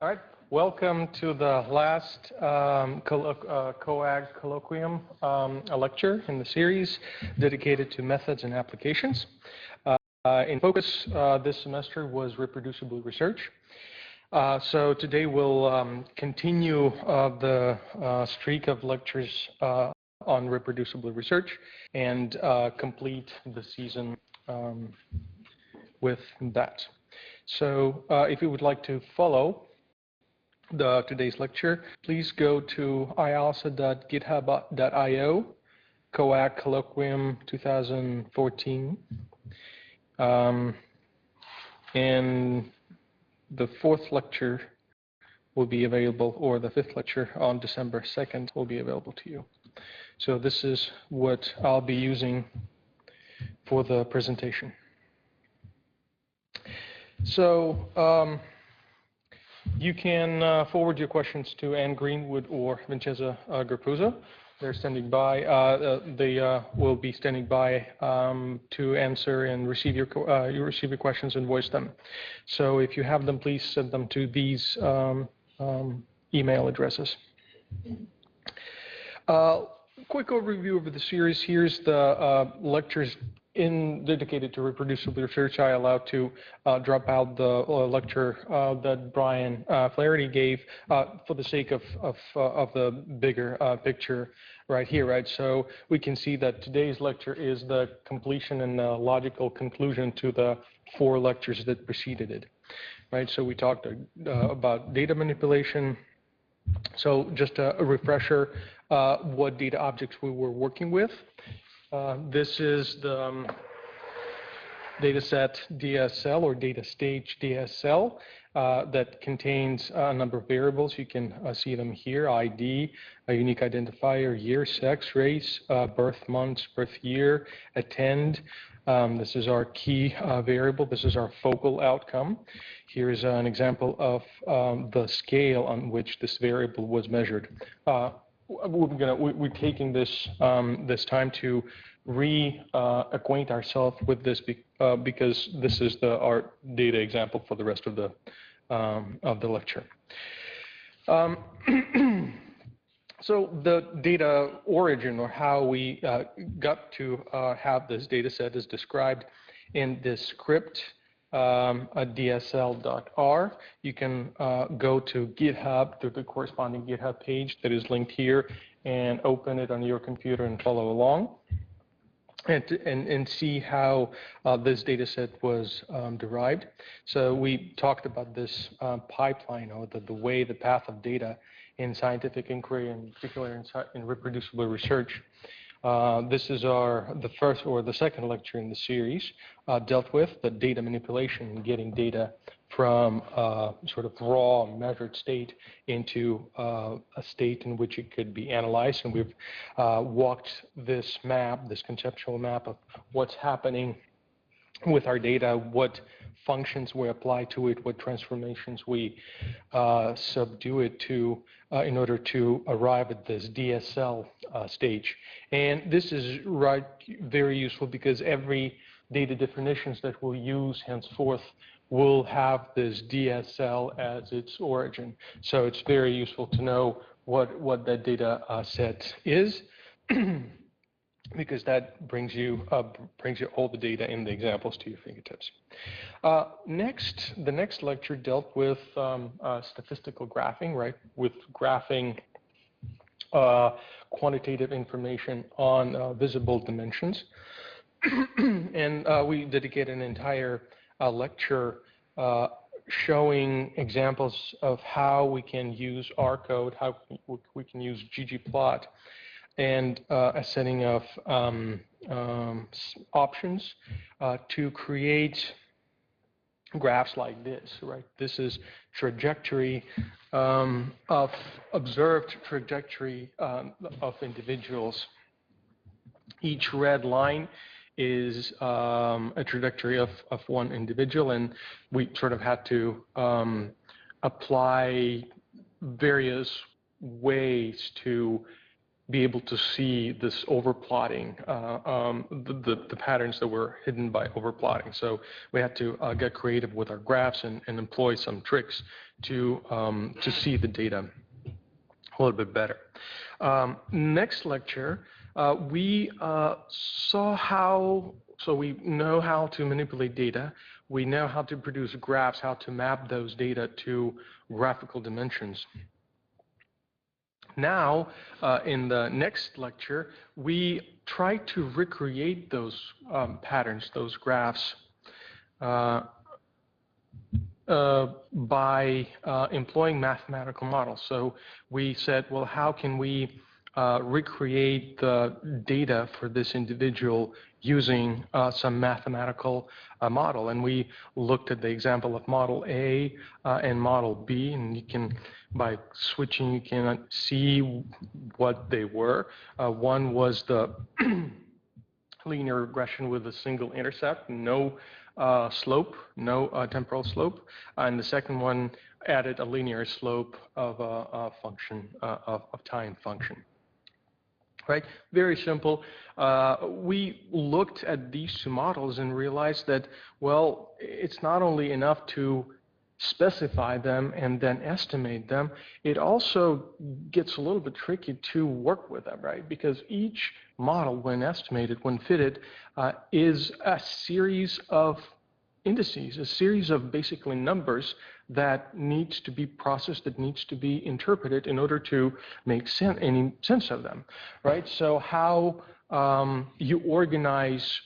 All right, welcome to the last COAG Colloquium lecture in the series dedicated to methods and applications. In focus this semester was reproducible research. So today we'll continue the streak of lectures on reproducible research and complete the season with that. So if you would like to follow today's lecture, please go to ialsa.github.io, COAG Colloquium 2014. And the fourth lecture will be available, or the fifth lecture on December 2nd will be available to you. So this is what I'll be using for the presentation. So you can forward your questions to Anne Greenwood or Vincenza Garpuzzo. They're standing by. They will be standing by to answer and receive your questions and voice them. So if you have them, please send them to these email addresses. Quick overview of the series. Here's the lectures dedicated to reproducible research. I allowed to drop out the lecture that Brian Flaherty gave for the sake of the bigger picture right here, right? So we can see that today's lecture is the completion and the logical conclusion to the 4 lectures that preceded it, right? So we talked about data manipulation. So just a refresher, what data objects we were working with. This is the dataset DSL or data stage DSL that contains a number of variables. You can see them here: ID, a unique identifier, year, sex, race, birth months, birth year, attend. This is our key variable. This is our focal outcome. Here is an example of the scale on which this variable was measured. We're taking this this time to reacquaint ourselves with this because this is our data example for the rest of the lecture. So the data origin, or how we got to have this data set, is described in this script, dsl.r. You can go to GitHub, to the corresponding GitHub page that is linked here, and open it on your computer and follow along, and see how this data set was derived. So we talked about this pipeline, or the way, the path of data in scientific inquiry, and particularly in reproducible research. This is the first or the second lecture in the series, dealt with the data manipulation and getting data from sort of raw measured state into a state in which it could be analyzed. And we've walked this map, this conceptual map of what's happening with our data, what functions we apply to it, what transformations we subdue it to in order to arrive at this DSL stage. And this is very useful because every data definitions that we'll use henceforth will have this DSL as its origin. So it's very useful to know what that data set is, because that brings you all the data in the examples to your fingertips. The next lecture dealt with statistical graphing, right? With graphing quantitative information on visible dimensions. And we dedicated an entire lecture showing examples of how we can use R code, how we can use ggplot, and a setting of options to create graphs like this, right? This is trajectory of observed trajectory of individuals. Each red line is a trajectory of one individual, and we sort of had to apply various ways to be able to see this overplotting, the patterns that were hidden by overplotting. So we had to get creative with our graphs and employ some tricks to see the data a little bit better. Next lecture, we saw how, so we know how to manipulate data. We know how to produce graphs, how to map those data to graphical dimensions. Now, in the next lecture, we try to recreate those patterns, those graphs, by employing mathematical models. So we said, well, how can we recreate the data for this individual using some mathematical model? And we looked at the example of model A and model B, and you can, by switching, you can see what they were. One was the linear regression with a single intercept, no slope, no temporal slope, and the second one added a linear slope of a function, of time function. Right? Very simple. We looked at these two models and realized that, well, it's not only enough to specify them and then estimate them, it also gets a little bit tricky to work with them, right? Because each model, when estimated, when fitted, is a series of indices, a series of basically numbers that needs to be processed, that needs to be interpreted in order to make any sense of them, right? So how you organize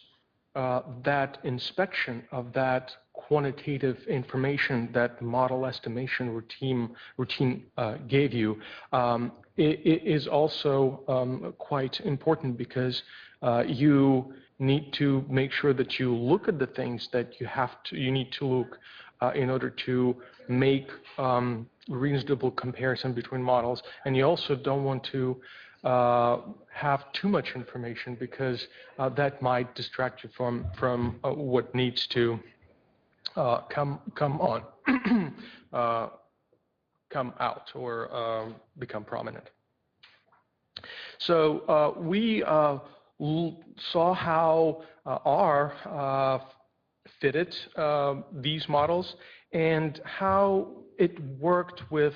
that inspection of that quantitative information that the model estimation routine gave you it is also quite important, because you need to make sure that you look at the things that you need to look in order to make reasonable comparison between models, and you also don't want to have too much information, because that might distract you from what needs to come out or become prominent. So we saw how R fitted these models and how it worked with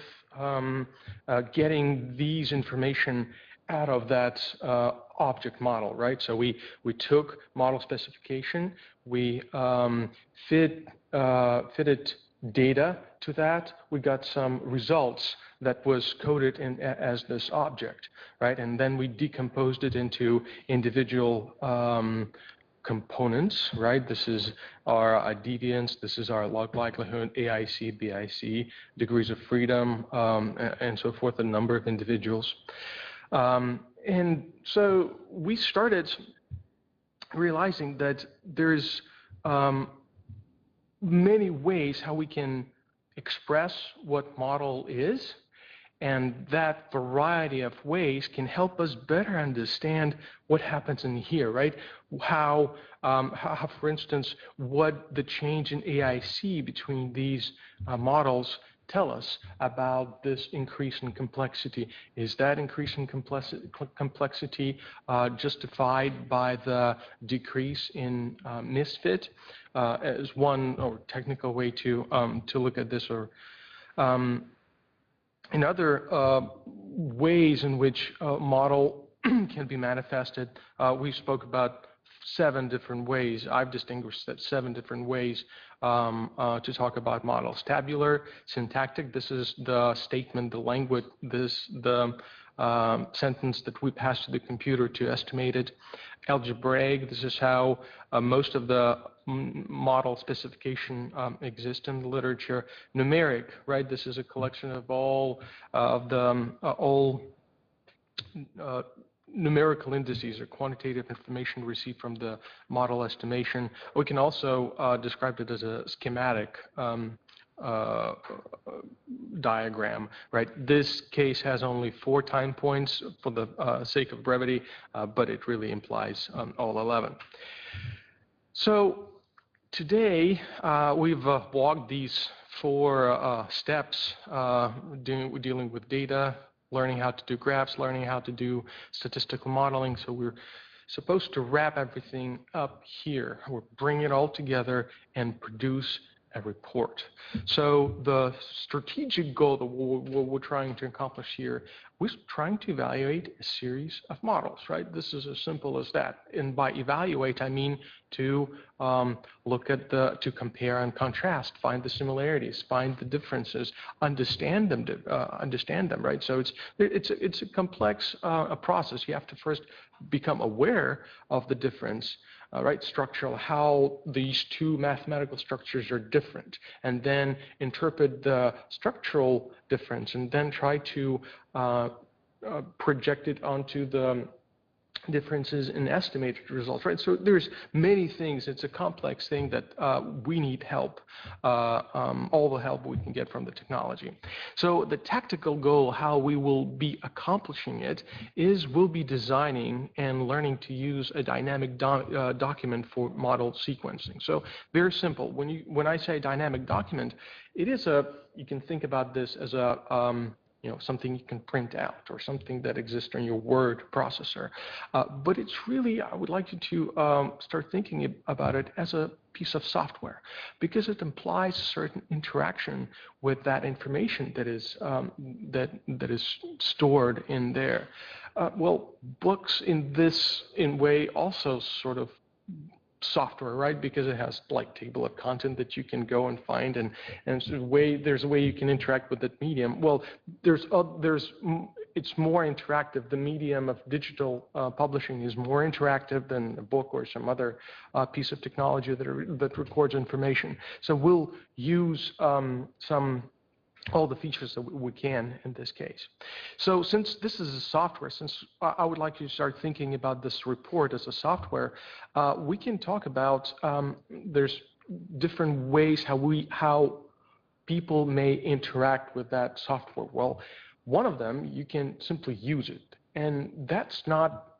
getting these information out of that object model, right? So we took model specification, we fitted data to that, we got some results that was coded in as this object, right? And then we decomposed it into individual components, right? This is our deviance, this is our log likelihood, AIC, BIC, degrees of freedom, and so forth, a number of individuals. And so we started realizing that there's many ways how we can express what model is, and that variety of ways can help us better understand what happens in here, right? How for instance, what the change in AIC between these models tell us about this increase in complexity. Is that increase in complexity justified by the decrease in misfit as one or technical way to look at this, or in other ways in which a model can be manifested? We spoke about 7 different ways. I've distinguished that 7 different ways to talk about models. Tabular, syntactic, this is the statement, the language, the sentence that we pass to the computer to estimate it. Algebraic, this is how most of the model specification exists in the literature. Numeric, right, this is a collection of all of the numerical indices or quantitative information received from the model estimation. We can also describe it as a schematic diagram, right? This case has only 4 time points for the sake of brevity, but it really implies all 11. So today we've walked these 4 steps dealing with data, learning how to do graphs, learning how to do statistical modeling. So we're supposed to wrap everything up here. We'll bring it all together and produce a report. So the strategic goal that we're trying to accomplish here, we're trying to evaluate a series of models, right? This is as simple as that. And by evaluate, I mean to look at to compare and contrast, find the similarities, find the differences, understand them, right? So it's a complex process. You have to first become aware of the difference, right, structural, how these two mathematical structures are different, and then interpret the structural difference, and then try to project it onto the differences in estimated results, right? So there's many things. It's a complex thing that we need help, all the help we can get from the technology. So the tactical goal, how we will be accomplishing it, is we'll be designing and learning to use a dynamic document for model sequencing. So very simple. When I say dynamic document, it is you can think about this as a something you can print out or something that exists on your word processor. But it's really, I would like you to start thinking about it as a piece of software, because it implies a certain interaction with that information that is stored in there. Well, books in way also sort of software, right? Because it has like table of content that you can go and find, and there's a way you can interact with that medium. Well, it's more interactive. The medium of digital publishing is more interactive than a book or some other piece of technology that records information. So we'll use all the features that we can in this case. So since this is a software, since I would like you to start thinking about this report as a software, we can talk about there's different ways how people may interact with that software. Well, one of them, you can simply use it, and that's not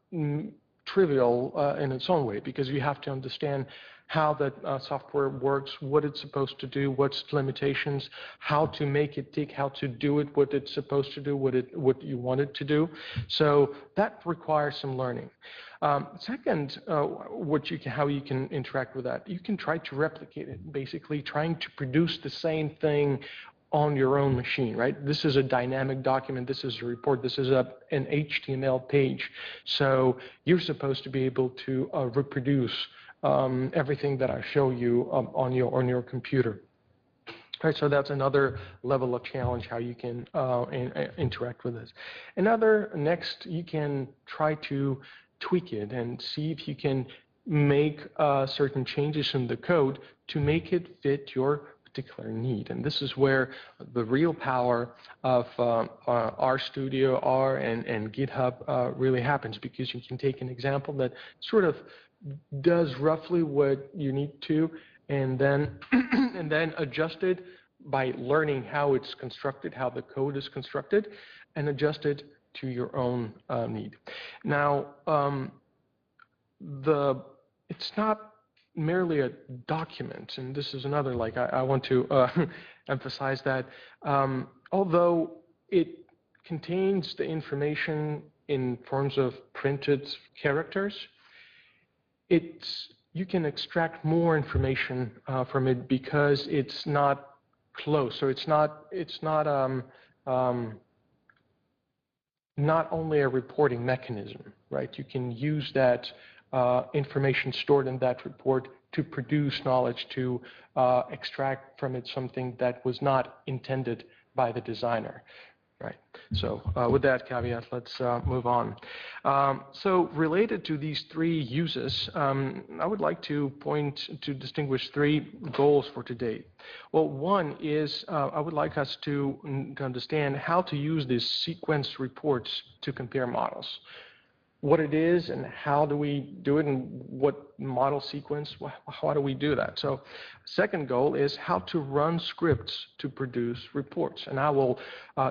trivial in its own way, because you have to understand how that software works, what it's supposed to do, what's its limitations, how to make it tick, how to do it, what it's supposed to do, what you want it to do. So that requires some learning. Second, how you can interact with that, you can try to replicate it, basically trying to produce the same thing on your own machine, right? This is a dynamic document, this is a report, this is an HTML page. So you're supposed to be able to reproduce everything that I show you on your computer. Right, so that's another level of challenge, how you can interact with this. Next, you can try to tweak it and see if you can make certain changes in the code to make it fit your particular need. And this is where the real power of RStudio, R, and GitHub really happens, because you can take an example that sort of does roughly what you need to, and then and then adjust it by learning how it's constructed, how the code is constructed, and adjust it to your own need. Now, it's not merely a document, and this is another, like, I want to emphasize that although it contains the information in forms of printed characters, you can extract more information from it, because it's not closed. So it's not only a reporting mechanism, right? You can use that information stored in that report to produce knowledge, to extract from it something that was not intended by the designer. Right. So with that caveat, let's move on. So related to these three uses, I would like to distinguish three goals for today. Well, one is I would like us to understand how to use these sequence reports to compare models. What it is and how do we do it, and what model sequence, how do we do that? So second goal is how to run scripts to produce reports. And I will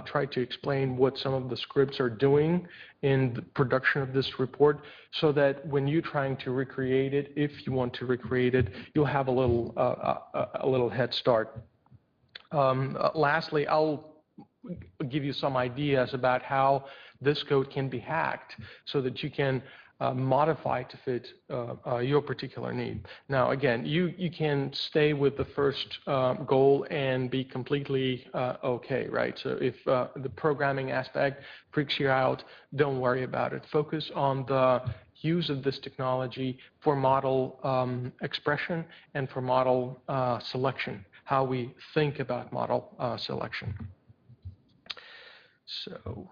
try to explain what some of the scripts are doing in the production of this report, so that when you're trying to recreate it, if you want to recreate it, you'll have a little head start. Lastly, I'll give you some ideas about how this code can be hacked so that you can modify to fit your particular need. Now, again, you can stay with the first goal and be completely okay, right? So if the programming aspect freaks you out, don't worry about it. Focus on the use of this technology for model expression and for model selection, how we think about model selection. So,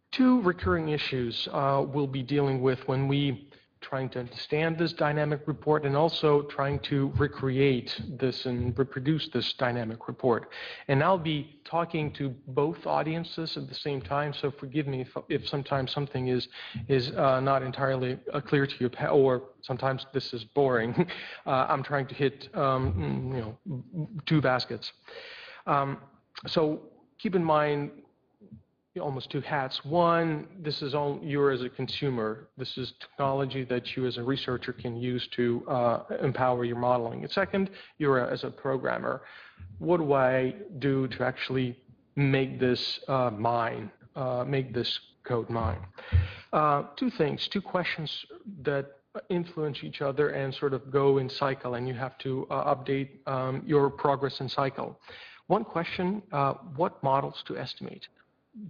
two recurring issues we'll be dealing with when we trying to understand this dynamic report and also trying to recreate this and reproduce this dynamic report. And I'll be talking to both audiences at the same time, so forgive me if sometimes something is not entirely clear to you, or sometimes this is boring. I'm trying to hit two baskets. So keep in mind, almost two hats. One, this is all you as a consumer. This is technology that you as a researcher can use to empower your modeling. And second, you're as a programmer. What do I do to actually make this mine, make this code mine? Two things, two questions that influence each other and sort of go in cycle, and you have to update your progress in cycle. One question, what models to estimate?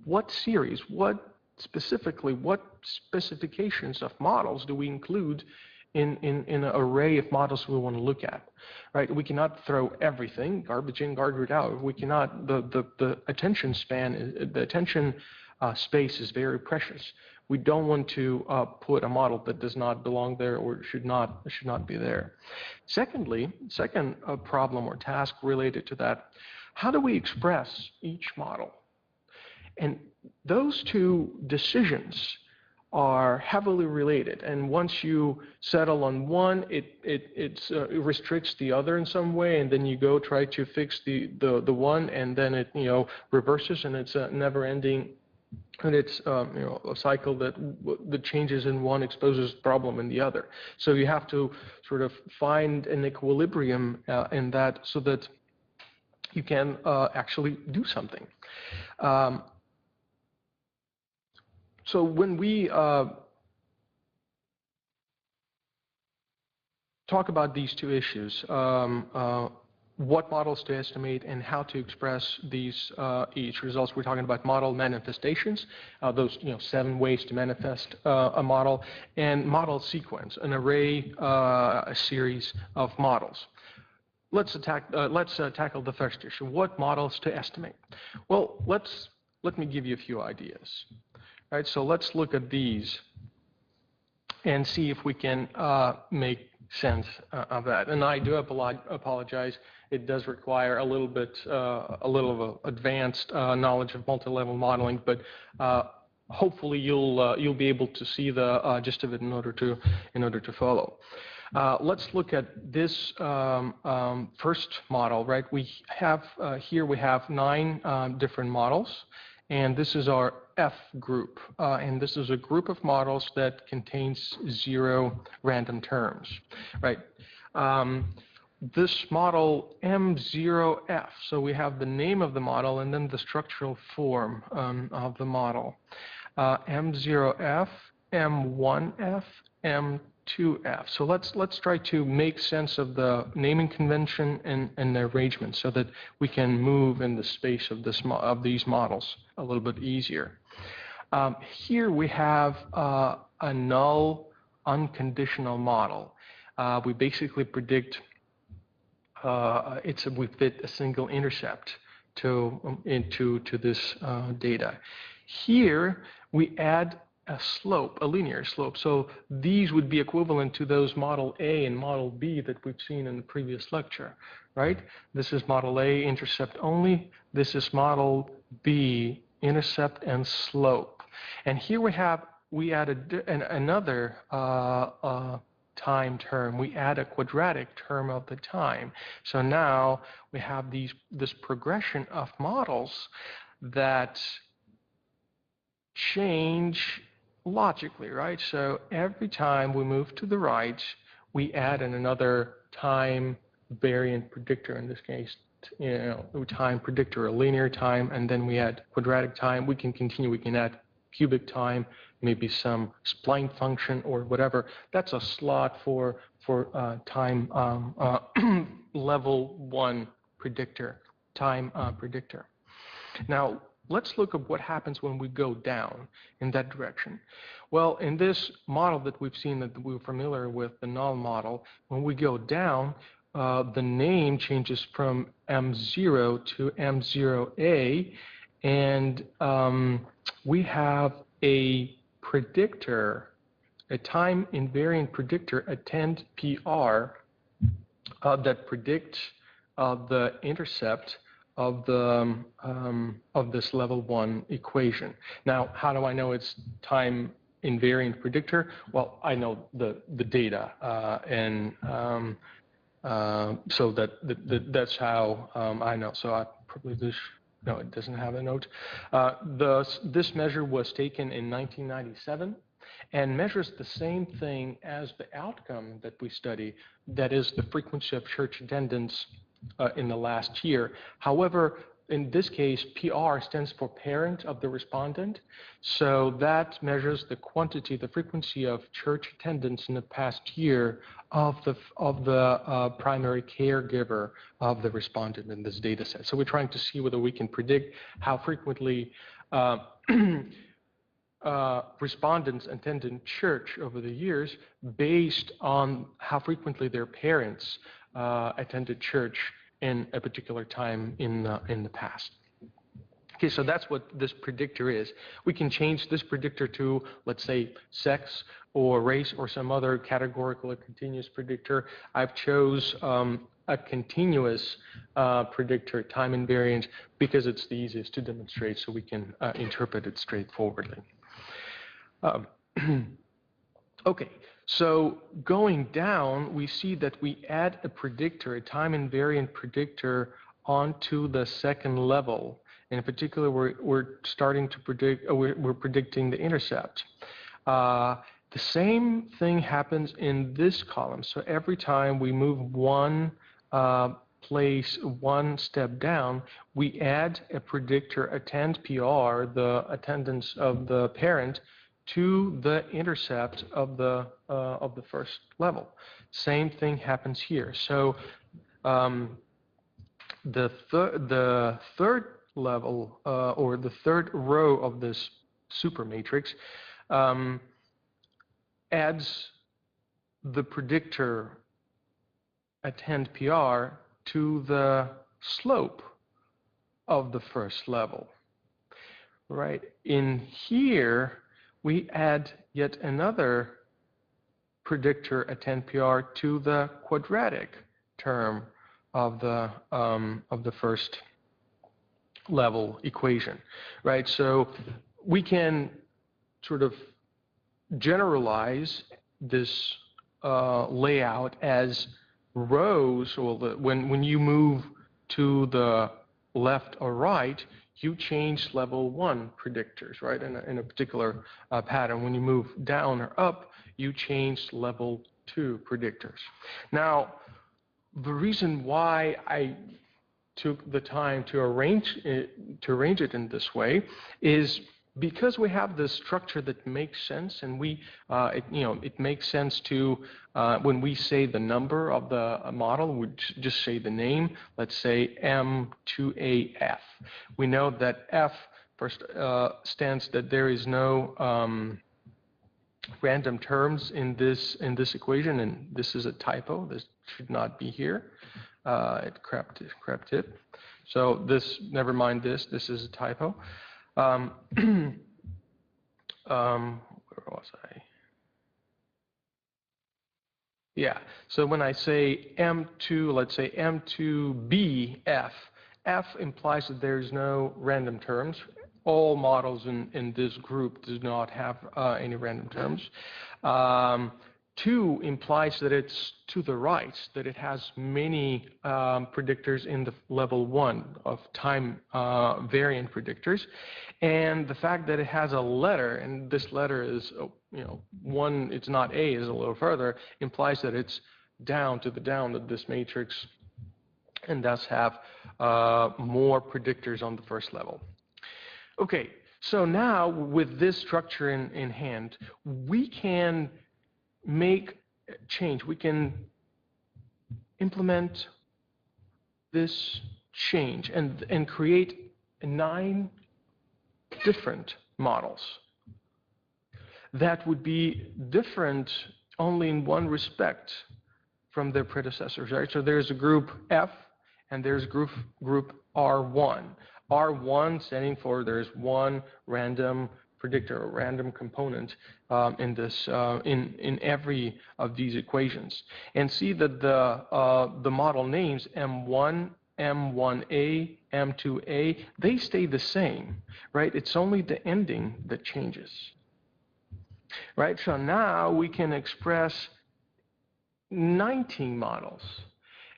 What series, what specifications of models do we include in an array of models we want to look at, right? We cannot throw everything, garbage in, garbage out. We cannot, the attention span, the attention space is very precious. We don't want to put a model that does not belong there or should not be there. Secondly, second problem or task related to that, how do we express each model? And those two decisions are heavily related. And once you settle on one, it restricts the other in some way, and then you go try to fix the one, and then it reverses, and it's a never-ending, and it's a cycle that the changes in one exposes problem in the other. So you have to sort of find an equilibrium in that, so that you can actually do something. So when we talk about these two issues, what models to estimate and how to express these each results, we're talking about model manifestations, those 7 ways to manifest a model, and model sequence, an array, a series of models. Let's tackle the first issue. What models to estimate? Well, let me give you a few ideas. All right, so let's look at these and see if we can make sense of that. And I do apologize. It does require a little of advanced knowledge of multi-level modeling, but hopefully you'll be able to see the gist of it in order to follow. Let's look at this first model, right? We have here we have 9 different models, and this is our F group, and this is a group of models that contains 0 random terms, right? This model M0F, so we have the name of the model and then the structural form of the model. M0F, M1F, M2F. So let's try to make sense of the naming convention and the arrangement so that we can move in the space of these models a little bit easier. Here we have a null unconditional model. We basically predict we fit a single intercept into this data. Here we add a slope, a linear slope. So these would be equivalent to those model A and model B that we've seen in the previous lecture, right? This is model A, intercept only. This is model B, intercept and slope. And here we added another time term. We add a quadratic term of the time. So now we have this progression of models that change logically, right? So every time we move to the right, we add another time variant predictor, in this case time predictor, a linear time, and then we add quadratic time. We can continue. We can add cubic time, maybe some spline function or whatever. That's a slot for time level 1 predictor, time predictor. Now, let's look at what happens when we go down in that direction. Well, in this model that we've seen, that we're familiar with, the null model, when we go down, the name changes from M0 to M0A, and we have a predictor, a time invariant predictor, attend PR, that predicts the intercept of this level 1 equation. Now, how do I know it's time invariant predictor? Well, I know the data, and so that's how I know. So I probably no, it doesn't have a note. This measure was taken in 1997 and measures the same thing as the outcome that we study, that is the frequency of church attendance in the last year. However, in this case, PR stands for parent of the respondent, so that measures the quantity, the frequency of church attendance in the past year of the primary caregiver of the respondent in this data set. So we're trying to see whether we can predict how frequently respondents attended church over the years based on how frequently their parents attended church in a particular time in the past. Okay, so that's what this predictor is. We can change this predictor to, let's say, sex or race or some other categorical or continuous predictor. I've chose a continuous predictor, time invariant, because it's the easiest to demonstrate, so we can interpret it straightforwardly. Okay, so going down, we see that we add a predictor, a time invariant predictor, onto the second level. In particular, we're starting to predict, we're predicting the intercept. The same thing happens in this column. So every time we move one place, one step down, we add a predictor, attend PR, the attendance of the parent, to the intercept of the first level. Same thing happens here. So the third level, or the third row of this super matrix, adds the predictor attend PR to the slope of the first level. Right in here, we add yet another predictor attend PR to the quadratic term of the first level equation, right? So we can sort of generalize this layout as rows, or when you move to the left or right, you change level 1 predictors, right, in a particular pattern. When you move down or up, you change level 2 predictors. Now, the reason why I took the time to arrange it in this way is because we have this structure that makes sense, and it makes sense to, when we say the number of the model, we just say the name. Let's say M2AF. We know that F first stands that there is no random terms in this equation, and this is a typo. This should not be here. It crept it. So this, never mind this. This is a typo. Where was I? Yeah, so when I say M2, let's say M2BF, F implies that there's no random terms. All models in this group do not have any random terms. 2 implies that it's to the right, that it has many predictors in the level 1 of time variant predictors. And the fact that it has a letter, and this letter is, one, it's not A, is a little further, implies that it's down to the down of this matrix, and thus have more predictors on the first level. Okay, so now with this structure in hand, we can make change. We can implement this change and create 9 different models that would be different only in one respect from their predecessors, right? So there's a group F and there's group R1. R1 standing for there's one random predictor or random component in this in every of these equations. And see that the model names M1, M1A, M2A, they stay the same, right? It's only the ending that changes, right? So now we can express 19 models,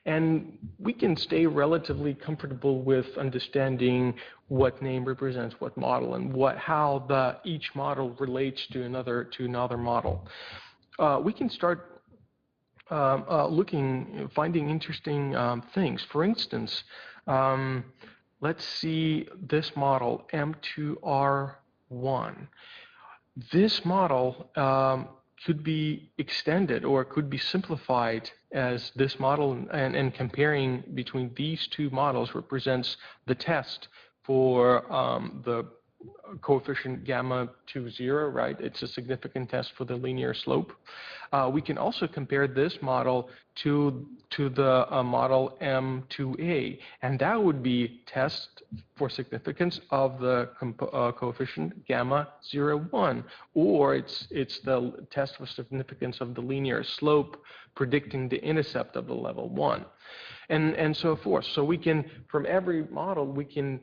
and we can stay relatively comfortable with understanding what name represents what model and how each model relates to another model. We can start finding interesting things. For instance, let's see this model M2R1. This model could be extended or could be simplified as this model, and comparing between these 2 models represents the test for the coefficient gamma to 0, right? It's a significant test for the linear slope. We can also compare this model to the model M2A, and that would be test for significance of the coefficient gamma 0, 1, or it's the test for significance of the linear slope predicting the intercept of the level 1, and so forth. So we can, from every model, we can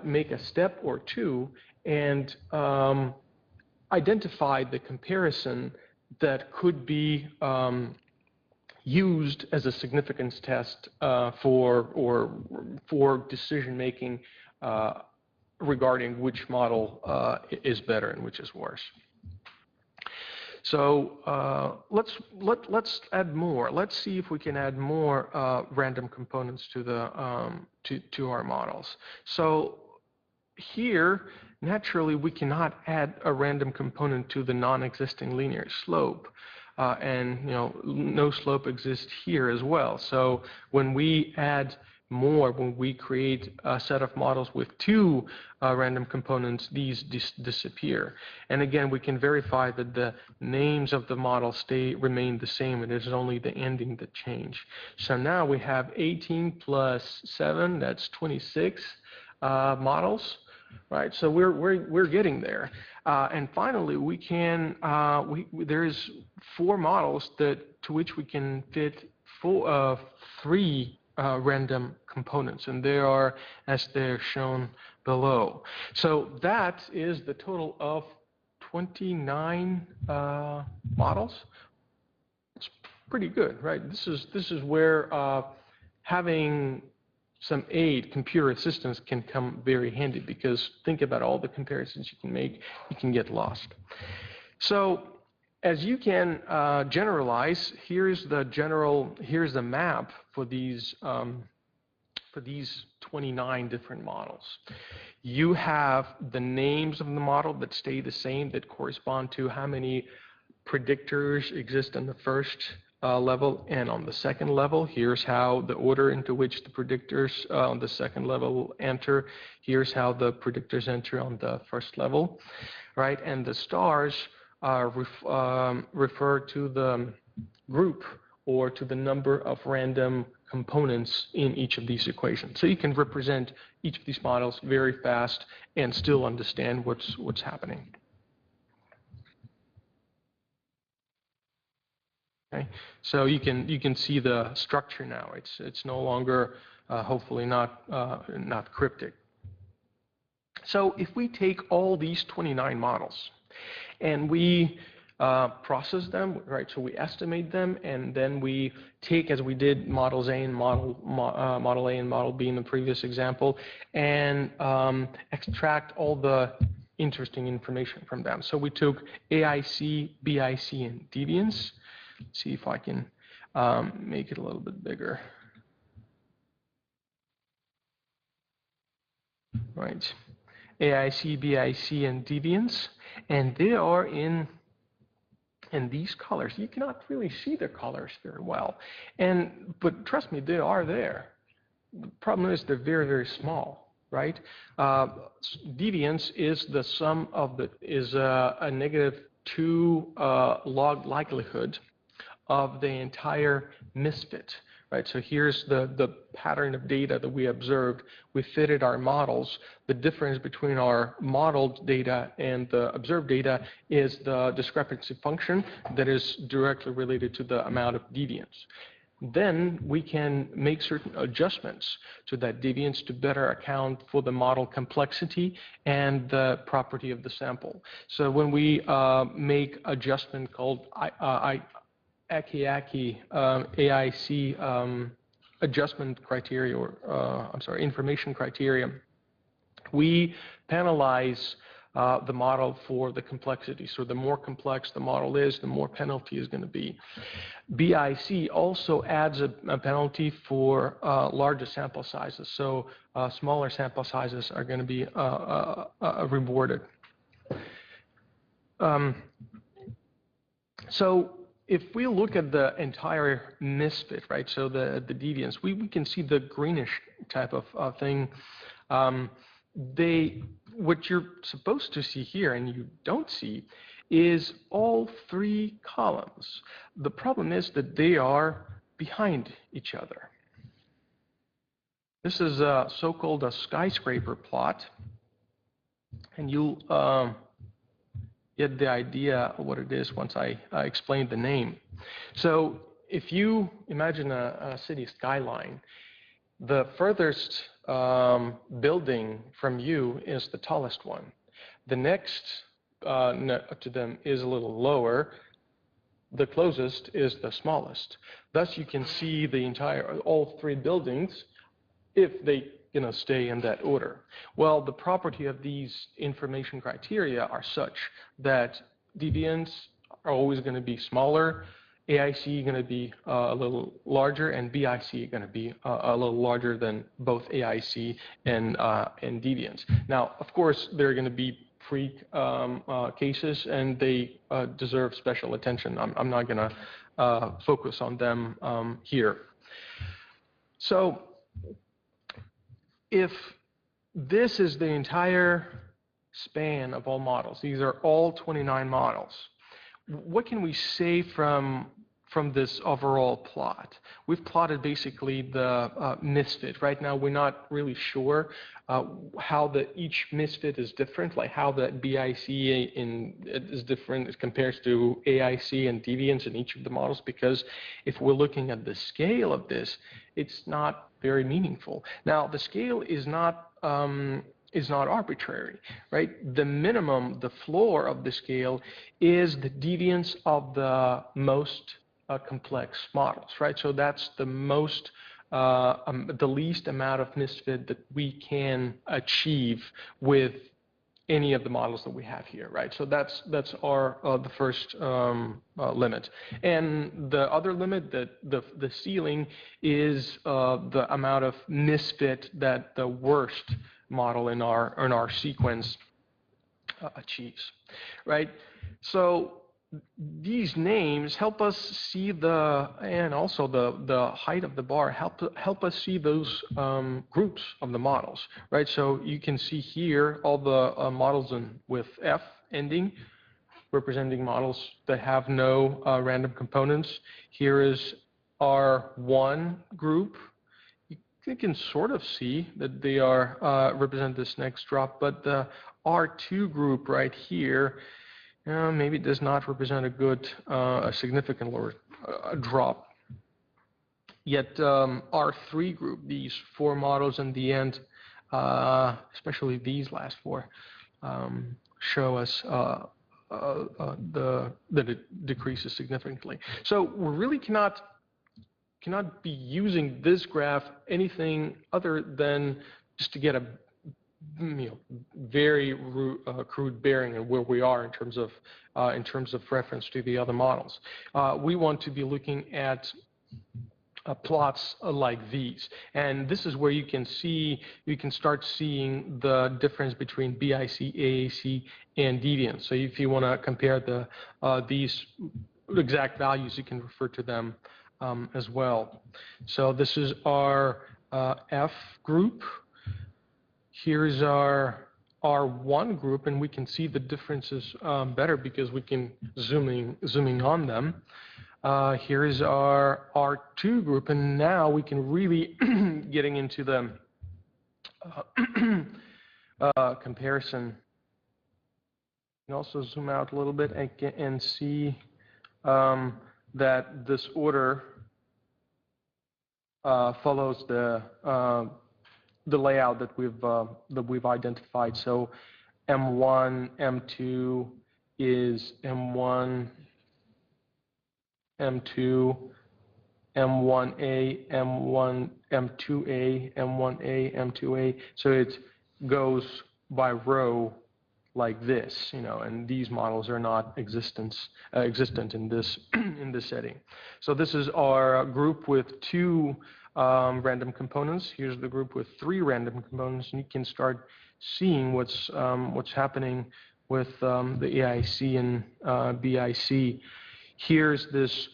make a step or 2 and identify the comparison that could be used as a significance test for decision making regarding which model is better and which is worse. So let's add more. Let's see if we can add more random components to to our models. So here, naturally, we cannot add a random component to the non-existing linear slope, and no slope exists here as well. So when we add more, when we create a set of models with 2 random components, these disappear. And again, we can verify that the names of the model remain the same. It is only the ending that change. So now we have 18 plus 7, that's 26 models, right? So we're getting there. And finally, we can there's 4 models to which we can fit 3 random components, and they are as they're shown below. So that is the total of 29 models. It's pretty good, right? This is where having some computer assistance can come very handy, because think about all the comparisons you can make. You can get lost. So as you can generalize, here's the map for these 29 different models. You have the names of the model that stay the same, that correspond to how many predictors exist on the first level and on the second level. Here's how the order into which the predictors on the second level enter. Here's how the predictors enter on the first level, right? And the stars refer to the group or to the number of random components in each of these equations. So you can represent each of these models very fast and still understand what's happening. Okay, so you can see the structure now. It's no longer hopefully not cryptic. So if we take all these 29 models and we process them, right? So we estimate them, and then we take, as we did models A and model A and model B in the previous example, and extract all the interesting information from them. So we took AIC, BIC, and deviance. Let's see if I can make it a little bit bigger. right? AIC, BIC, and deviance, and they are in these colors. You cannot really see the colors very well, but trust me, they are there. The problem is they're very, very small, right? Deviance is the sum of a -2 log likelihood of the entire misfit, right? So here's the pattern of data that we observed. We fitted our models. The difference between our modeled data and the observed data is the discrepancy function that is directly related to the amount of deviance. Then we can make certain adjustments to that deviance to better account for the model complexity and the property of the sample. So when we make adjustment called AIC adjustment criteria, or information criteria, we penalize the model for the complexity. So the more complex the model is, the more penalty is going to be. BIC also adds a penalty for larger sample sizes. So smaller sample sizes are going to be rewarded. So if we look at the entire misfit, right, so the deviance, we can see the greenish type of thing. What you're supposed to see here, and you don't see, is all three columns. The problem is that they are behind each other. This is a so-called a skyscraper plot, and you'll get the idea of what it is once I explain the name. So if you imagine a city skyline, the furthest building from you is the tallest one. The next to them is a little lower. The closest is the smallest. Thus, you can see all three buildings if they stay in that order. Well, the property of these information criteria are such that deviants are always going to be smaller, AIC going to be a little larger, and BIC going to be a little larger than both AIC and deviance. Now, of course, there are going to be freak cases, and they deserve special attention. I'm not going to focus on them here. So if this is the entire span of all models, these are all 29 models, what can we say from this overall plot? We've plotted basically the misfit. Right now, we're not really sure how each misfit is different, like how the BIC is different as compares to AIC and deviance in each of the models, because if we're looking at the scale of this, it's not very meaningful. Now, the scale is not arbitrary, right? The minimum, the floor of the scale is the deviance of the most complex models, right? So that's the least amount of misfit that we can achieve with any of the models that we have here, right? So that's our the first limit, and the other limit, the ceiling, is the amount of misfit that the worst model in our sequence achieves, right? So these names help us see and also the height of the bar help us see those groups of the models, right? So you can see here all the models with F ending, representing models that have no random components. Here is R1 group. You can sort of see that they represent this next drop, but the R2 group right here maybe does not represent a significant lower drop. Yet R3 group, these four models in the end, especially these last four, show us that it decreases significantly. So we really cannot be using this graph anything other than just to get a very crude bearing of where we are in terms of reference to the other models. We want to be looking at plots like these. And this is where you can start seeing the difference between BIC, AAC, and deviance. So if you want to compare these exact values, you can refer to them as well. So this is our F group. Here's our R1 group, and we can see the differences better because we can zooming on them. Here is our R2 group, and now we can really getting into the comparison. You can also zoom out a little bit and see that this order follows the layout that we've identified. So M1, M2 is M1, M2, M1A, M1, M2A, M1A, M2A. So it goes by row like this, and these models are not existent in this in this setting. So this is our group with 2 random components. Here's the group with 3 random components, and you can start seeing what's happening with the AIC and BIC. Here's this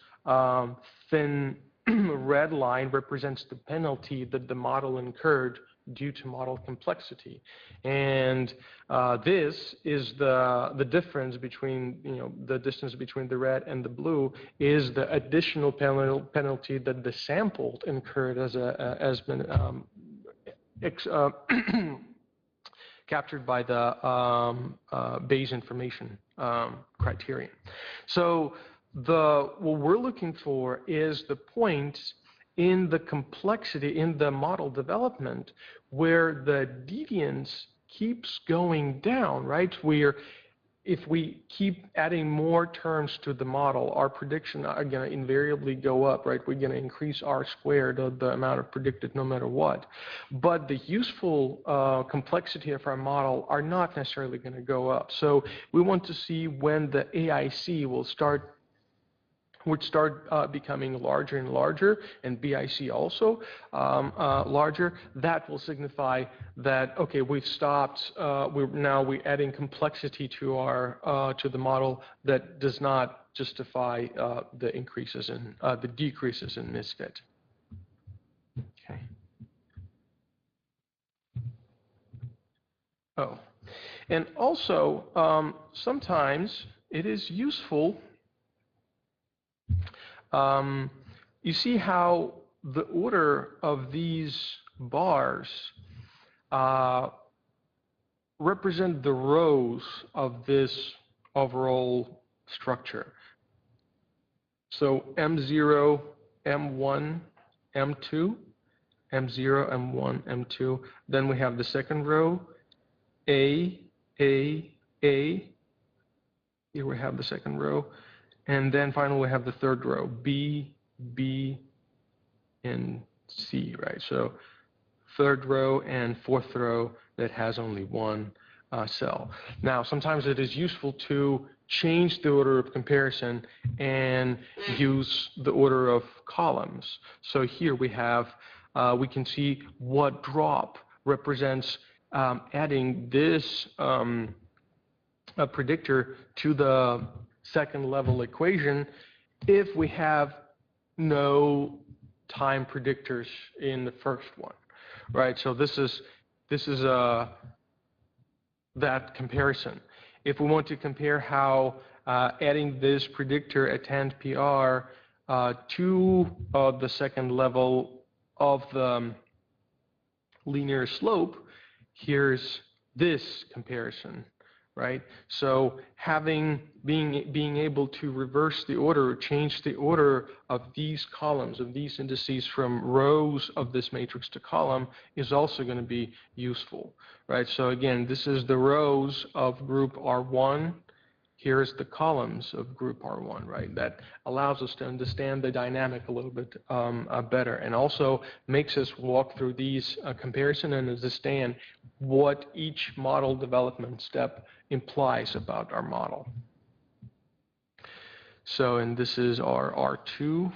thin red line represents the penalty that the model incurred due to model complexity, and this is the difference between the distance between the red and the blue is the additional penalty that the sampled incurred has been captured by the Bayes information criterion. So what we're looking for is the point in the complexity in the model development where the deviance keeps going down, right? Where if we keep adding more terms to the model, our prediction are going to invariably go up, right? We're going to increase R squared, the amount of predicted no matter what. But the useful complexity of our model are not necessarily going to go up. So we want to see when the AIC would start becoming larger and larger, and BIC also larger. That will signify that, okay, we've stopped. We're adding complexity to our to the model that does not justify the increases in the decreases in misfit. Okay. Oh, and also sometimes it is useful. You see how the order of these bars represent the rows of this overall structure. So M0, M1, M2, M0, M1, M2. Then we have the second row, A. Here we have the second row. And then finally we have the third row, B, and C, right? So third row and fourth row that has only one cell. Now, sometimes it is useful to change the order of comparison and use the order of columns. So here we have, we can see what drop represents adding this predictor to the second level equation if we have no time predictors in the first one, right? So this is that comparison. If we want to compare how adding this predictor at 10 PR to the second level of the linear slope, here's this comparison, right? So being able to reverse the order, or change the order of these columns, of these indices from rows of this matrix to column is also going to be useful, right? So again, this is the rows of group R1. Here's the columns of group R1, right? That allows us to understand the dynamic a little bit better, and also makes us walk through these comparison and understand what each model development step implies about our model. So, and this is our R2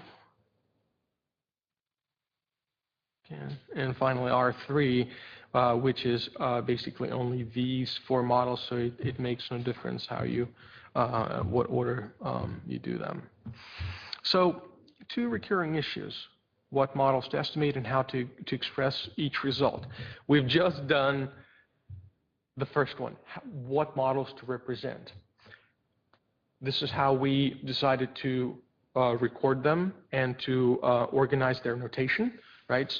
And finally R3, which is basically only these four models, so it makes no difference how you, what order you do them. So two recurring issues: what models to estimate and how to express each result. We've just done the first one, what models to represent. This is how we decided to record them and to organize their notation, right?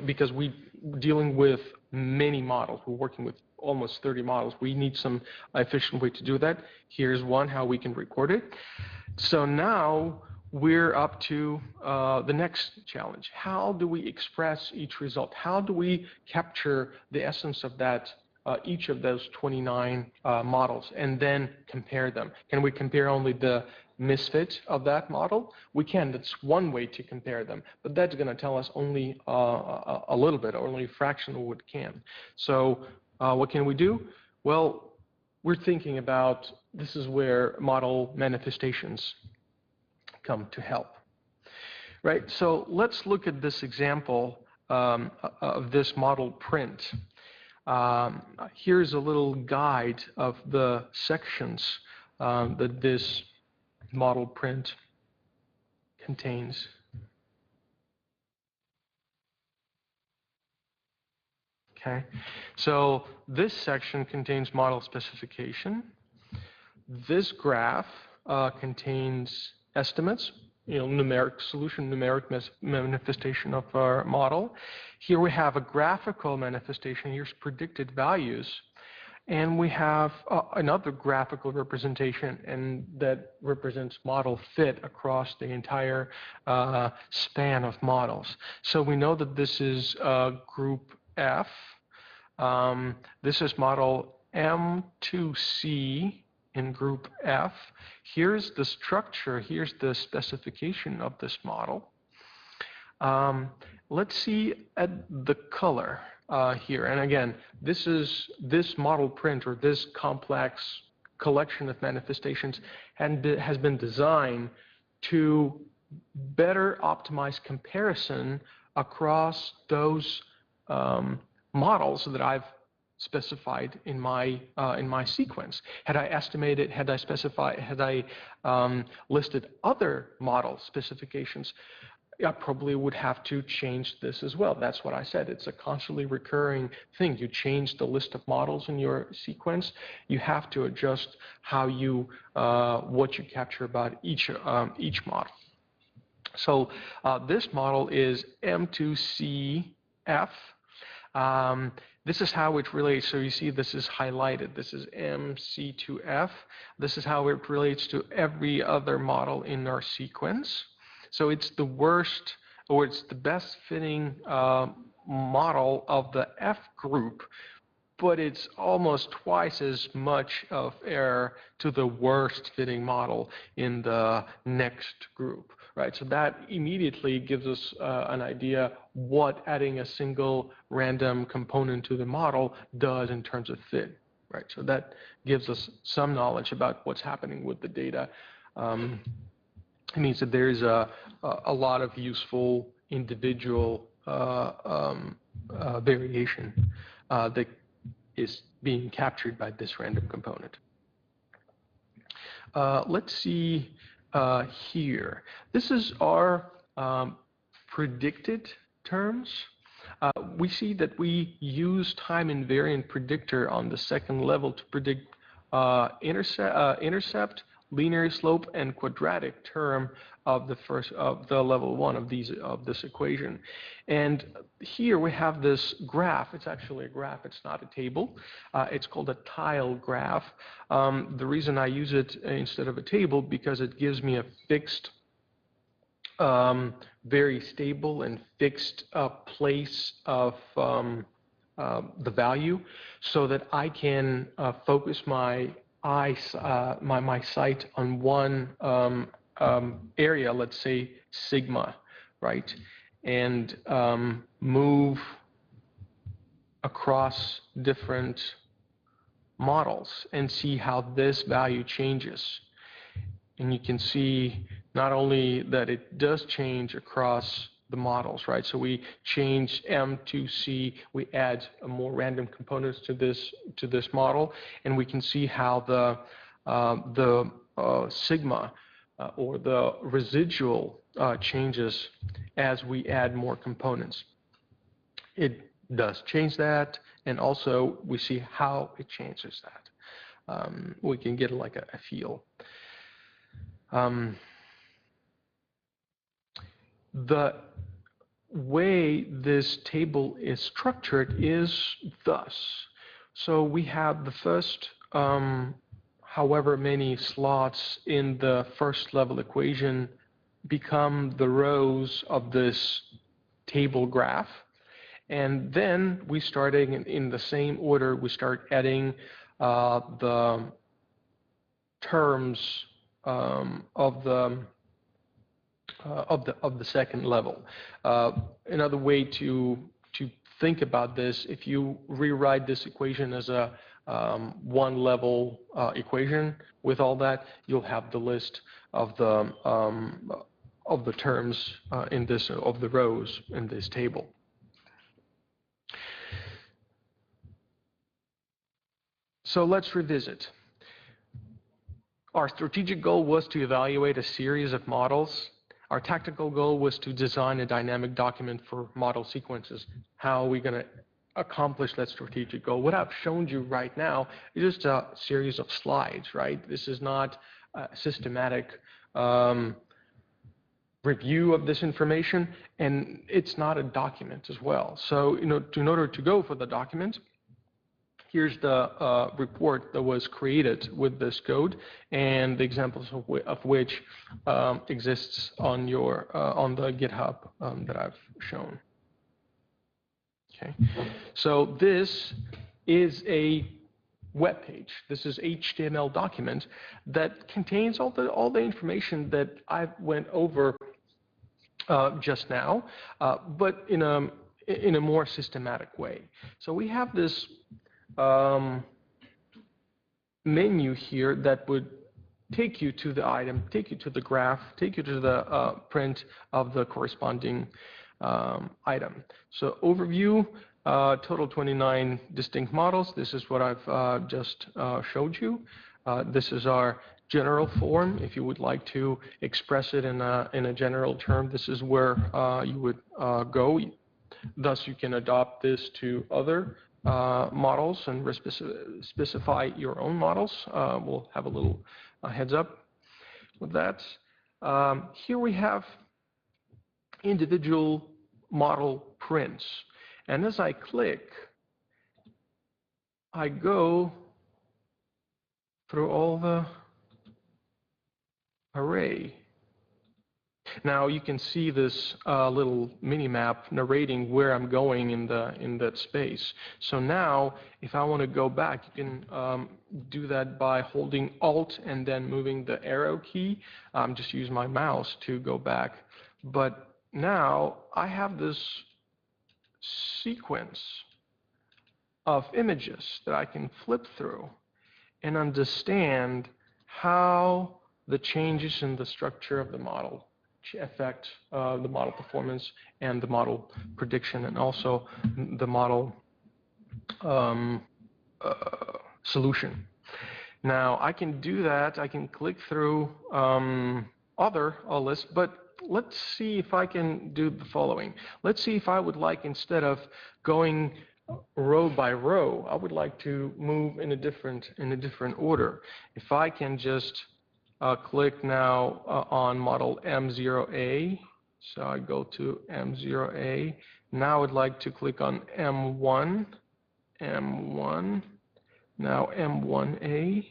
Because we're dealing with many models. We're working with almost 30 models. We need some efficient way to do that. Here's one, how we can record it. So now we're up to the next challenge. How do we express each result? How do we capture the essence of that, each of those 29 models, and then compare them? Can we compare only the misfit of that model? We can. That's one way to compare them, but that's going to tell us only a little bit, or only a fraction of what it can. So what can we do? Well, we're thinking about, this is where model manifestations come to help, right? So let's look at this example of this model print. Here's a little guide of the sections that this model print contains. Okay, so this section contains model specification. This graph contains estimates, numeric solution, numeric manifestation of our model. Here we have a graphical manifestation. Here's predicted values. And we have another graphical representation, and that represents model fit across the entire span of models. So we know that this is group F. This is model M2C in group F. Here's the structure, here's the specification of this model. Let's see at the color here. And again, this model print, or this complex collection of manifestations, has been designed to better optimize comparison across those models that I've specified in my sequence. Had I estimated, had I specified, had I listed other model specifications, I probably would have to change this as well. That's what I said. It's a constantly recurring thing. You change the list of models in your sequence. You have to adjust how you what you capture about each model. So this model is M2CF. This is how it relates. So you see this is highlighted. This is MC2F. This is how it relates to every other model in our sequence. So it's the worst, or it's the best fitting model of the F group, but it's almost twice as much of error to the worst fitting model in the next group, right? So that immediately gives us an idea what adding a single random component to the model does in terms of fit, right? So that gives us some knowledge about what's happening with the data. It means that there's a lot of useful individual variation that is being captured by this random component. Let's see here. This is our predicted terms. We see that we use time invariant predictor on the second level to predict intercept, linear slope, and quadratic term of the level 1 of this equation. And here we have this graph. It's actually a graph. It's not a table. It's called a tile graph. The reason I use it instead of a table, because it gives me a fixed, very stable and fixed place of the value, so that I can focus my my sight on one area, let's say sigma, right, and move across different models and see how this value changes. And you can see not only that it does change across the models, right? So we change M to C, we add more random components to this model, and we can see how the sigma or the residual changes as we add more components. It does change that, and also we see how it changes that. We can get like a feel. The way this table is structured is thus. So we have the first however many slots in the first level equation become the rows of this table graph. And then we starting in the same order, we start adding the terms of the second level. Another way to think about this, if you rewrite this equation as a one level equation with all that, you'll have the list of the terms in this, of the rows in this table. So let's revisit. Our strategic goal was to evaluate a series of models. Our tactical goal was to design a dynamic document for model sequences. How are we going to accomplish that strategic goal? What I've shown you right now is just a series of slides, right? This is not a systematic review of this information, and it's not a document as well. So, in order to go for the document, here's the report that was created with this code, and the examples of which exists on your on the GitHub that I've shown. Okay, so this is a web page. This is HTML document that contains all the information that I went over just now, but in a more systematic way. So we have this menu here that would take you to the item, take you to the graph, take you to the print of the corresponding item. So overview, total 29 distinct models. This is what I've just showed you. This is our general form. If you would like to express it in a general term, this is where you would go. Thus, you can adopt this to other models and specify your own models. We'll have a little heads up with that. Here we have individual model prints. And as I click, I go through all the array. Now you can see this little mini map narrating where I'm going in that space. So now, if I want to go back, you can do that by holding Alt and then moving the arrow key. Just use my mouse to go back. But now I have this sequence of images that I can flip through and understand how the changes in the structure of the model affect the model performance and the model prediction, and also the model solution. Now I can do that. I can click through other lists, but let's see if I can do the following. Let's see if I would like, instead of going row by row, I would like to move in a different order. If I can just click now on model M0A, so I go to M0A. Now I'd like to click on M1, now M1A,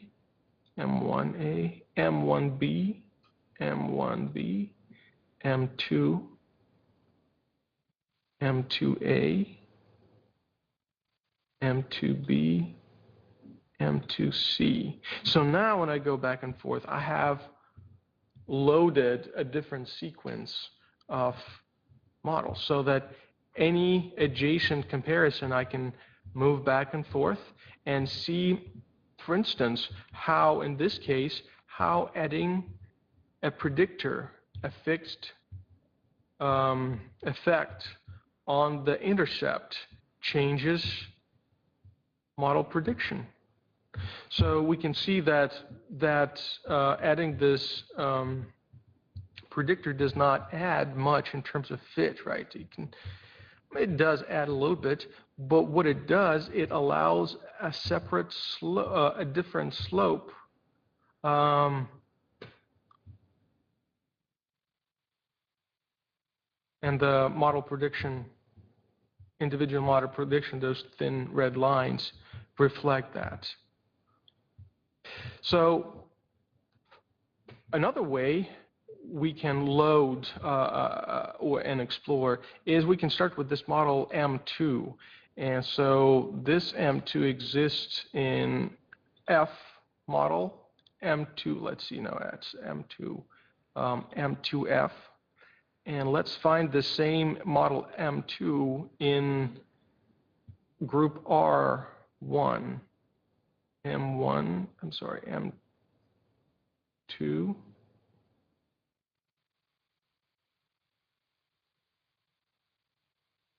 M1A, M1B, M1B, M2, M2A, M2B, M2C. So now when I go back and forth, I have loaded a different sequence of models so that any adjacent comparison I can move back and forth and see, for instance, how in this case, how adding a predictor, a fixed effect on the intercept changes model prediction. So we can see that adding this predictor does not add much in terms of fit, right? It does add a little bit, but what it does, it allows a separate a different slope and the model prediction, individual model prediction, those thin red lines reflect that. So another way we can load and explore is we can start with this model M2. And so this M2 exists in F model, M2, let's see, no, that's M2, M2F. And let's find the same model M2 in group R1, M1, I'm sorry, M2.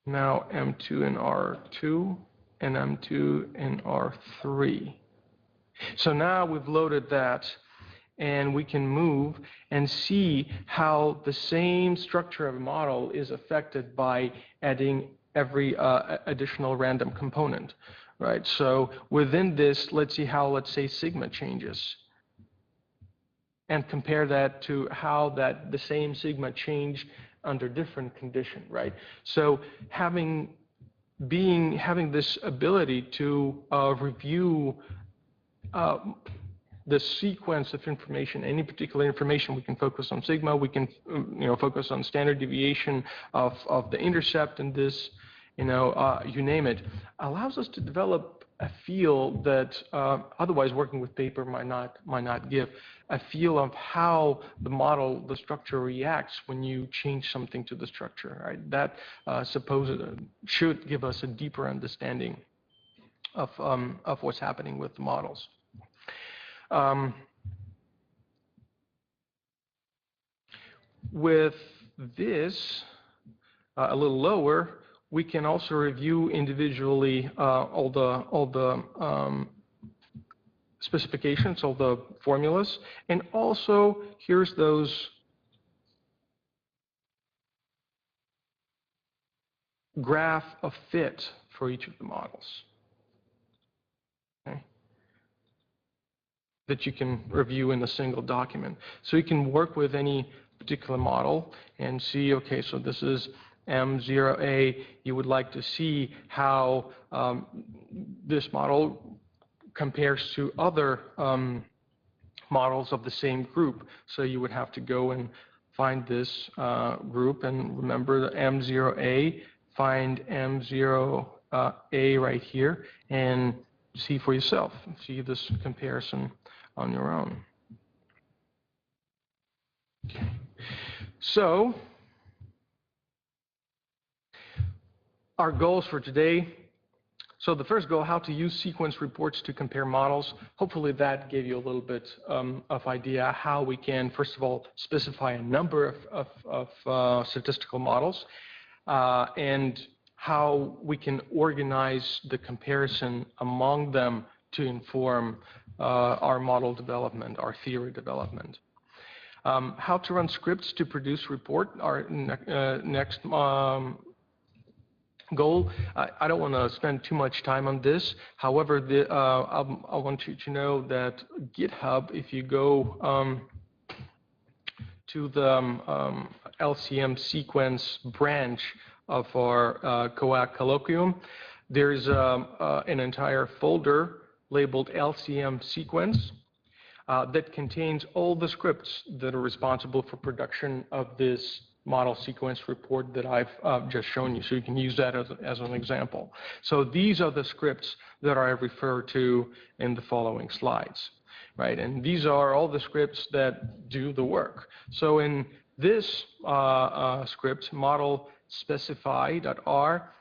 Now M2 in R2 and M2 in R3. So now we've loaded that, and we can move and see how the same structure of a model is affected by adding every additional random component, right? So within this, let's see how, let's say, sigma changes, and compare that to how the same sigma changed under different condition, right? So having this ability to review the sequence of information, any particular information, we can focus on sigma, we can focus on standard deviation of the intercept in this, you name it, allows us to develop a feel that otherwise working with paper might not give, a feel of how the model, the structure reacts when you change something to the structure, right? That should give us a deeper understanding of what's happening with the models. With this a little lower, we can also review individually all the specifications, all the formulas, and also here's those graph of fit for each of the models, okay, that you can review in a single document. So you can work with any particular model and see, okay, so this is M0A, you would like to see how this model compares to other models of the same group. So you would have to go and find this group and remember the M0A, find M0A right here and see for yourself, see this comparison on your own. Okay. So our goals for today. So the first goal, how to use sequence reports to compare models. Hopefully that gave you a little bit of idea how we can, first of all, specify a number of statistical models and how we can organize the comparison among them to inform our model development, our theory development. How to run scripts to produce report, our next goal. I don't want to spend too much time on this. However, I want you to know that GitHub, if you go to the LCM sequence branch of our Colloquium, there's an entire folder labeled LCM sequence that contains all the scripts that are responsible for production of this model sequence report that I've just shown you. So you can use that as an example. So these are the scripts that I refer to in the following slides, right? And these are all the scripts that do the work. So in this script, model specify.r,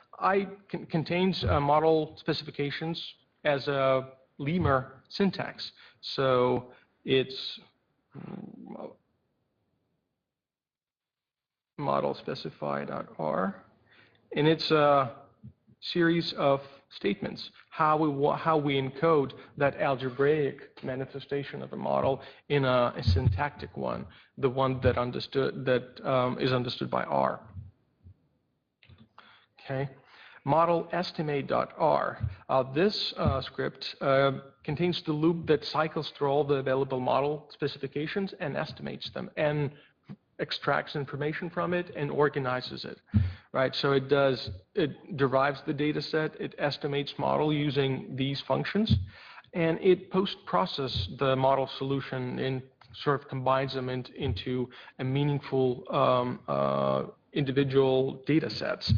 contains model specifications as a lemur syntax. So it's model specify.r, and it's a series of statements, how we encode that algebraic manifestation of a model in a syntactic one, the one that is understood by R. Okay. Model estimate.r. This script contains the loop that cycles through all the available model specifications and estimates them and extracts information from it and organizes it, right? So it derives the data set, it estimates model using these functions, and it post-processes the model solution and sort of combines them into a meaningful individual data sets.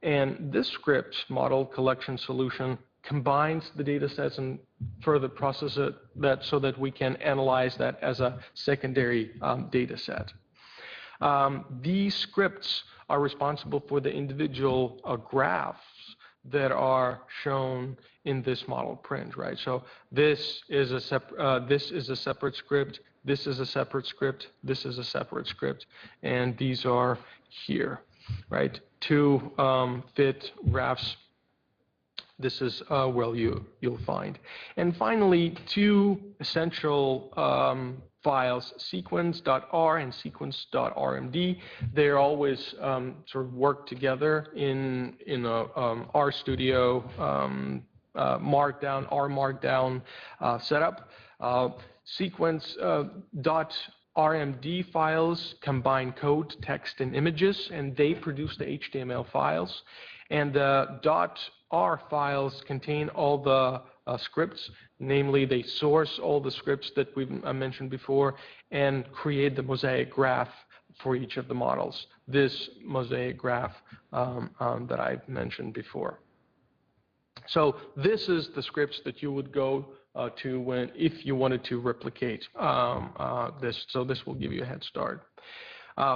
And this script, model collection solution, combines the data sets and further processes that so that we can analyze that as a secondary data set. These scripts are responsible for the individual graphs that are shown in this model print, right? So this is a separate script, this is a separate script, this is a separate script, and these are here, right? Two fit graphs. This is where you'll find. And finally, two essential files, sequence.r and sequence.rmd. They're always sort of work together in a RStudio rmarkdown setup. Sequence.rmd files combine code, text, and images, and they produce the HTML files. And the .r files contain all the scripts, namely they source all the scripts that we've mentioned before and create the mosaic graph for each of the models. This mosaic graph that I've mentioned before. So this is the scripts that you would go to if you wanted to replicate this. So this will give you a head start.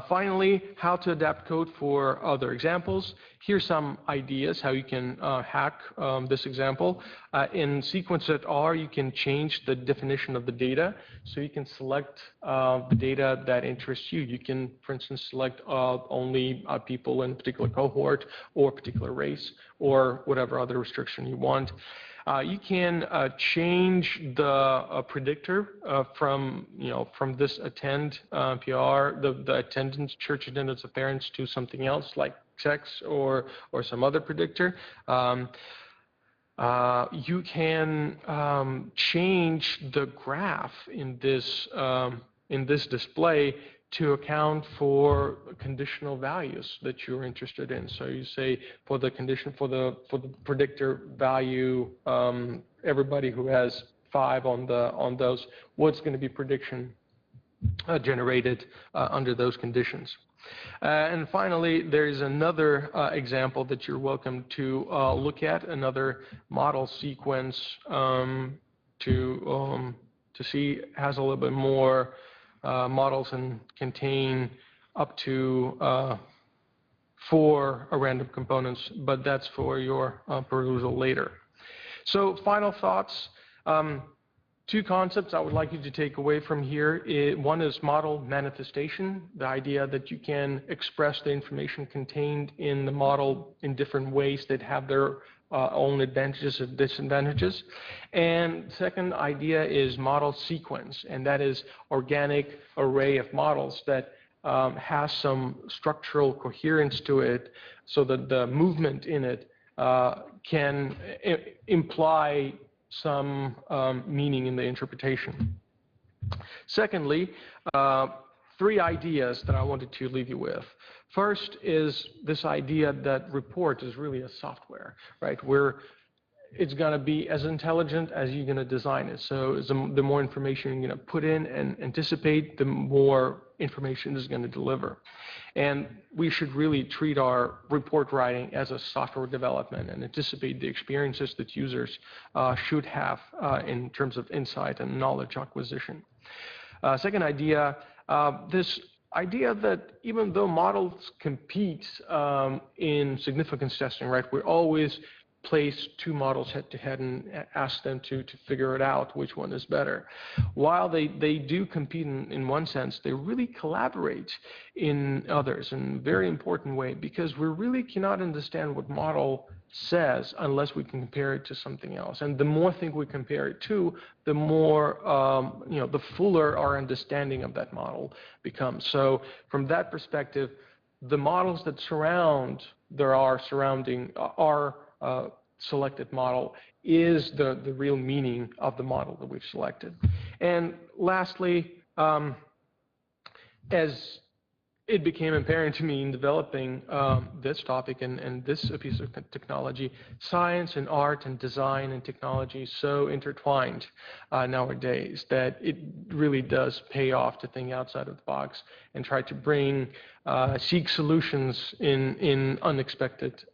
Finally, how to adapt code for other examples. Here's some ideas how you can hack this example. In sequence.r, you can change the definition of the data. So you can select the data that interests you. You can, for instance, select only people in a particular cohort or particular race or whatever other restriction you want. You can change the predictor from this attend PR, the attendance, church attendance of parents, to something else like sex or some other predictor. You can change the graph in this display to account for conditional values that you're interested in. So you say for the condition for the predictor value, everybody who has 5 on those, what's going to be prediction generated under those conditions. And finally, there is another example that you're welcome to look at, another model sequence to see has a little bit more models and contain up to 4 random components, but that's for your perusal later. So final thoughts. 2 concepts I would like you to take away from here. One is model manifestation, the idea that you can express the information contained in the model in different ways that have their own advantages and disadvantages. And second idea is model sequence, and that is organic array of models that has some structural coherence to it so that the movement in it can imply some meaning in the interpretation. Secondly, 3 ideas that I wanted to leave you with. First is this idea that report is really a software, right? Where it's going to be as intelligent as you're going to design it. So the more information you're going to put in and anticipate, the more information is going to deliver. And we should really treat our report writing as a software development and anticipate the experiences that users should have in terms of insight and knowledge acquisition. Second idea, this idea that even though models compete in significance testing, right, we're always place two models head to head and ask them to figure it out which one is better. While they do compete in one sense, they really collaborate in others in a very important way, because we really cannot understand what model says unless we can compare it to something else. And the more things we compare it to, the more the fuller our understanding of that model becomes. So from that perspective, the models that surround our selected model is the real meaning of the model that we've selected. And lastly, as it became apparent to me in developing this topic and this piece of technology, science and art and design and technology is so intertwined nowadays that it really does pay off to think outside of the box and try to seek solutions in unexpected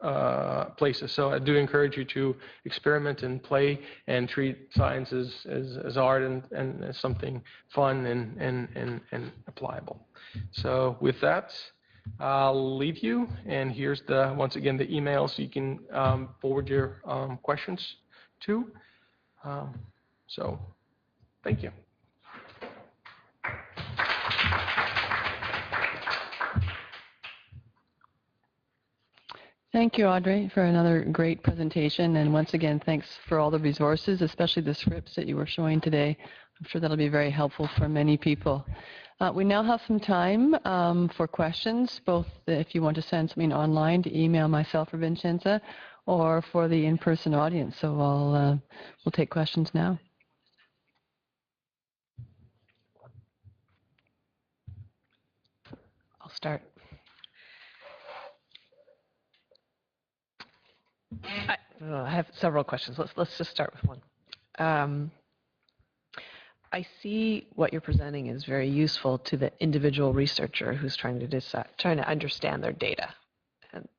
places. So I do encourage you to experiment and play and treat science as art and as something fun and applicable. So with that, I'll leave you, and here's once again the emails you can forward your questions to. So thank you. Thank you, Andrey, for another great presentation. And once again, thanks for all the resources, especially the scripts that you were showing today. I'm sure that'll be very helpful for many people. We now have some time for questions, both if you want to send something online to email myself or Vincenza, or for the in-person audience. So we'll take questions now. I'll start. I have several questions. Let's just start with one. I see what you're presenting is very useful to the individual researcher who's trying to understand their data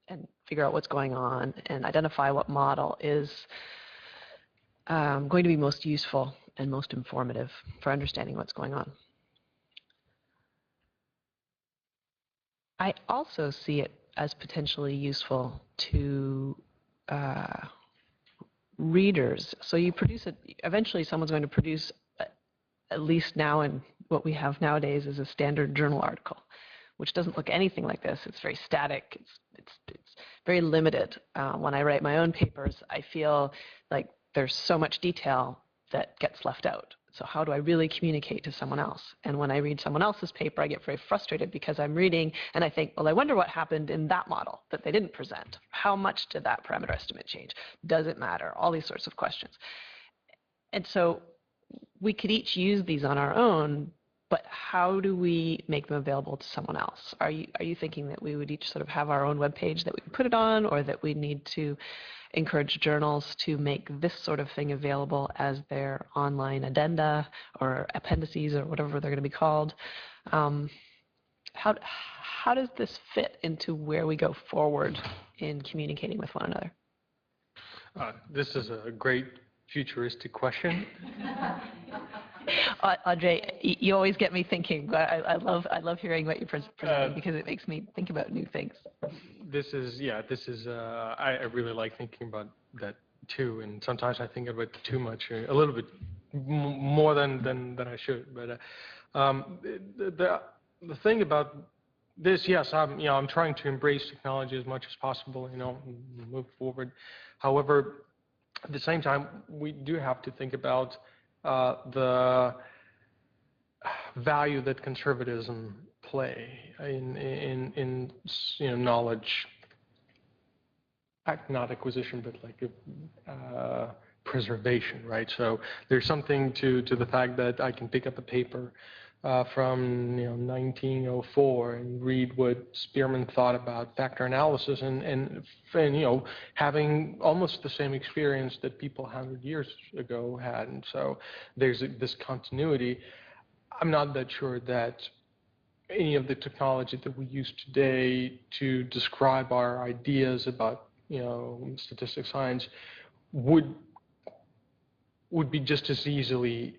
and figure out what's going on and identify what model is going to be most useful and most informative for understanding what's going on. I also see it as potentially useful to readers. So you produce it, eventually someone's going to produce, at least now in what we have nowadays, is a standard journal article, which doesn't look anything like this. It's very static. It's very limited. When I write my own papers, I feel like there's so much detail that gets left out. So how do I really communicate to someone else? And when I read someone else's paper, I get very frustrated because I'm reading and I think, well, I wonder what happened in that model that they didn't present. How much did that parameter estimate change? Does it matter? All these sorts of questions. And so we could each use these on our own, but how do we make them available to someone else? Are you thinking that we would each sort of have our own web page that we can put it on, or that we need to encourage journals to make this sort of thing available as their online addenda or appendices or whatever they're going to be called? How does this fit into where we go forward in communicating with one another? This is a great futuristic question. Andrey, you always get me thinking. I love hearing what you're presenting because it makes me think about new things. I really like thinking about that too, and sometimes I think about it too much, a little bit more than I should. But the thing about this, yes, I'm trying to embrace technology as much as possible, move forward. However, at the same time, we do have to think about the value that conservatism play in knowledge, not acquisition, but like preservation, right? So there's something to the fact that I can pick up a paper from 1904 and read what Spearman thought about factor analysis and having almost the same experience that people 100 years ago had. And so there's this continuity. I'm not that sure that any of the technology that we use today to describe our ideas about statistics science would be just as easily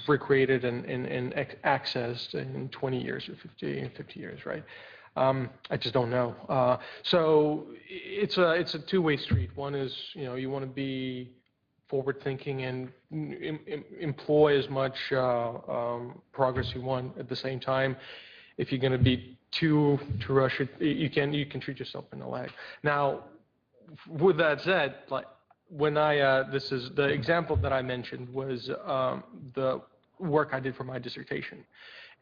recreated and accessed in 20 years or 50 years, right? I just don't know. So it's a two-way street. One is, you want to be forward-thinking and employ as much progress you want at the same time. If you're going to be too rush it, you can shoot yourself in the leg. Now, with that said, like when this is the example that I mentioned was the work I did for my dissertation,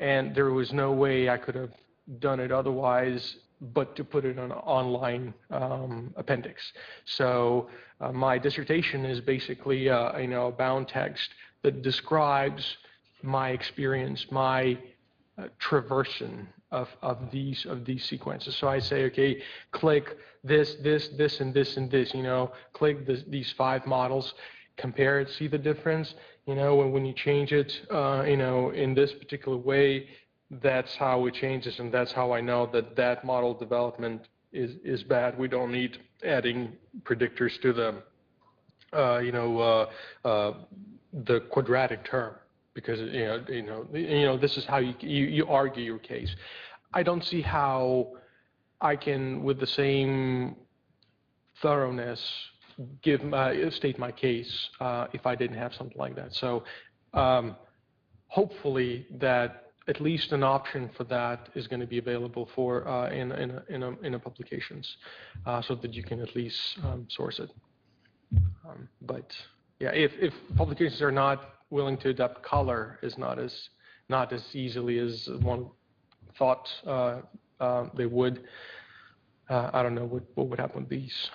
and there was no way I could have done it otherwise but to put it on an online appendix. So my dissertation is basically a bound text that describes my experience, my traversing of these sequences. So I say, okay, click this, and this, and this. Click these 5 models, compare it, see the difference. When you change it, in this particular way, that's how it changes, and that's how I know that model development is bad. We don't need adding predictors to the quadratic term, because this is how you argue your case. I don't see how I can, with the same thoroughness, state my case if I didn't have something like that. So hopefully that at least an option for that is going to be available for in a publications, so that you can at least source it. But yeah, if publications are not willing to adopt color, is not as easily as one thought they would. I don't know what would happen with these.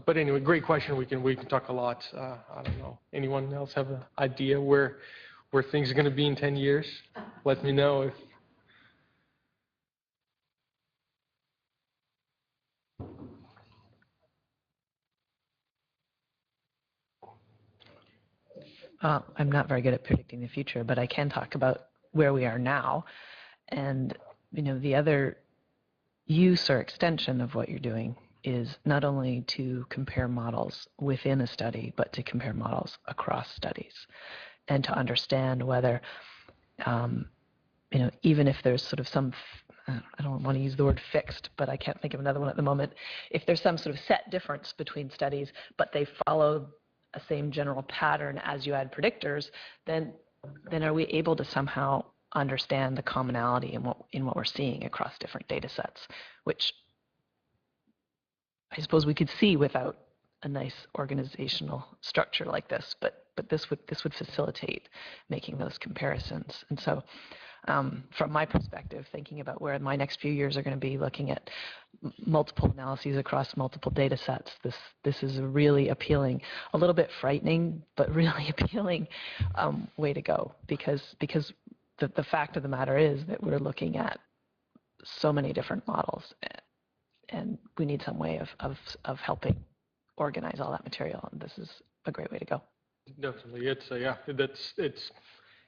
But anyway, great question. We can talk a lot. I don't know. Anyone else have an idea where things are going to be in 10 years? Let me know if. I'm not very good at predicting the future, but I can talk about where we are now. And the other use or extension of what you're doing is not only to compare models within a study, but to compare models across studies, and to understand whether, even if there's sort of some, I don't want to use the word fixed, but I can't think of another one at the moment, if there's some sort of set difference between studies, but they follow a same general pattern as you add predictors, then are we able to somehow understand the commonality in what we're seeing across different data sets, which I suppose we could see without a nice organizational structure like this, but this would facilitate making those comparisons. And so from my perspective, thinking about where my next few years are going to be, looking at multiple analyses across multiple data sets, this is a really appealing, a little bit frightening, but really appealing way to go, because the fact of the matter is that we're looking at so many different models, and we need some way of helping organize all that material, and this is a great way to go. Definitely,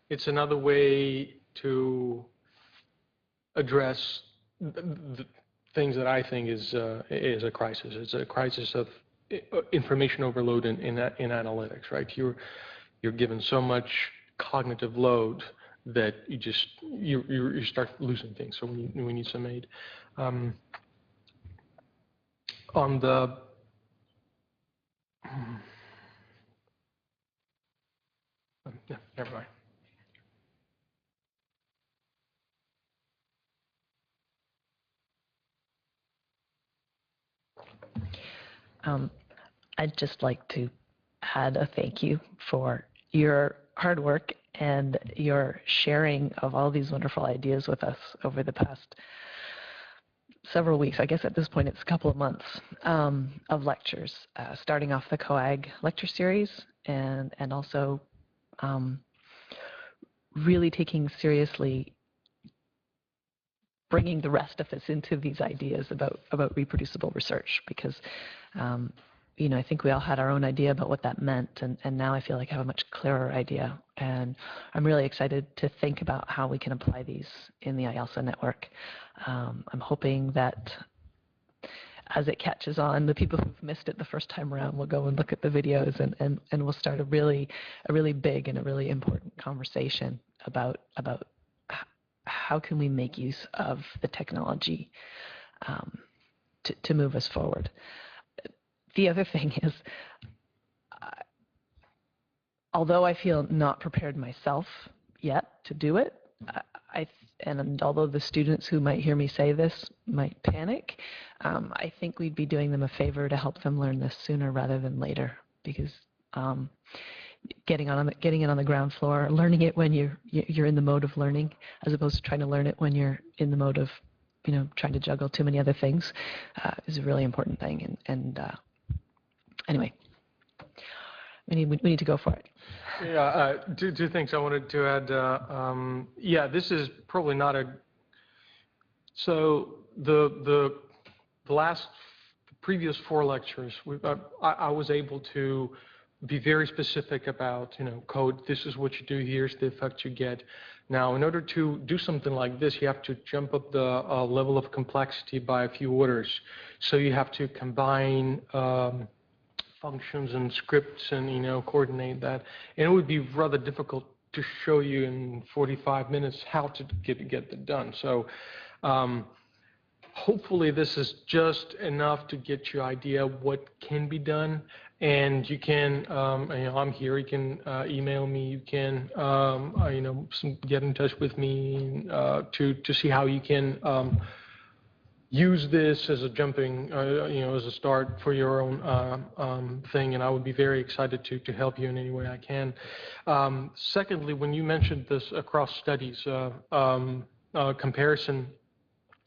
it's another way to address the things that I think is a crisis. It's a crisis of information overload in analytics, right? You're given so much cognitive load that you start losing things. So we need some aid. On the yeah, never mind. I'd just like to add a thank you for your hard work and your sharing of all these wonderful ideas with us over the past several weeks. I guess at this point it's a couple of months of lectures, starting off the COAG lecture series, and also really taking seriously bringing the rest of us into these ideas about reproducible research, because I think we all had our own idea about what that meant, and now I feel like I have a much clearer idea, and I'm really excited to think about how we can apply these in the IELTSA network. I'm hoping that as it catches on, the people who've missed it the first time around will go and look at the videos, and we'll start a really big and a really important conversation about how can we make use of the technology to move us forward. The other thing is, although I feel not prepared myself yet to do it, and although the students who might hear me say this might panic, I think we'd be doing them a favor to help them learn this sooner rather than later, because getting it on the ground floor, learning it when you're in the mode of learning, as opposed to trying to learn it when you're in the mode of trying to juggle too many other things, is a really important thing. Anyway, we need to go for it. Yeah, two things I wanted to add. Yeah, this is probably not a. So the previous 4 lectures, I was able to be very specific about code. This is what you do. Here's the effect you get. Now, in order to do something like this, you have to jump up the level of complexity by a few orders. So you have to combine functions and scripts and coordinate that, and it would be rather difficult to show you in 45 minutes how to get that done. So hopefully this is just enough to get you an idea what can be done, and you can I'm here, you can email me, you can get in touch with me to see how you can use this as a jumping, as a start for your own thing, and I would be very excited to help you in any way I can. Secondly, when you mentioned this across studies comparison,